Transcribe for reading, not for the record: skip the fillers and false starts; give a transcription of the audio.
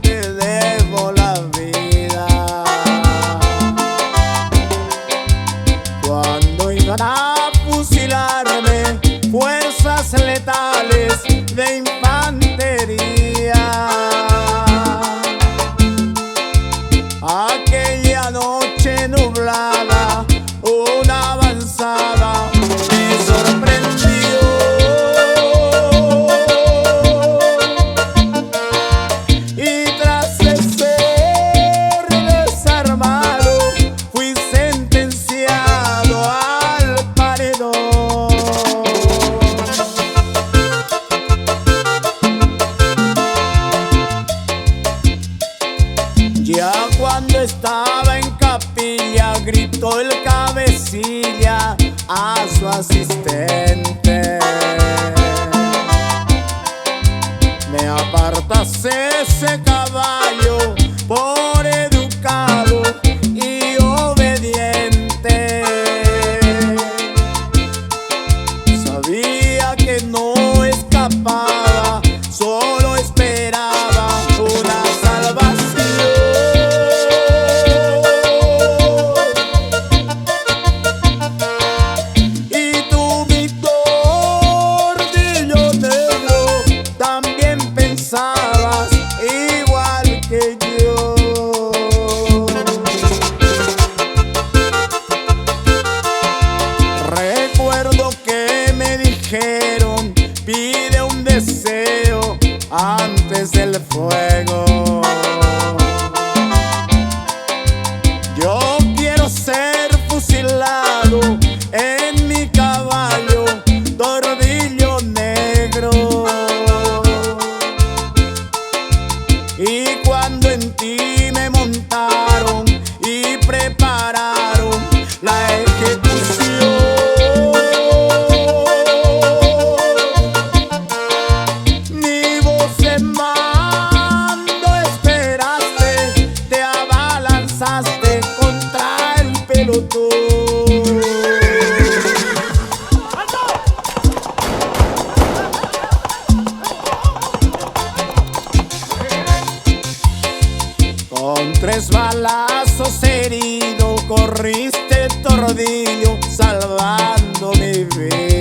Te debo la vida. Cuando iban a fusilarme fuerzas letales de infantería, aquella noche nublada, una avanzada me sorprendió. Ya cuando estaba en capilla, gritó el cabecilla a su asistente: me apartas ese caballo por educado y obediente. Sabía que no escapaba, solo esperaba una salvación. Pensabas igual que yo. Recuerdo que me dijeron: pide un deseo antes del fuego. Yo quiero ser fusilado en mi caballo Tordillo Negro. Y cuando en ti me montaron y prepararon la ejecución, ni voz en mando esperaste, te abalanzaste contra el pelotón. Con 3 balazos herido, corriste, Tordillo, salvando mi vida.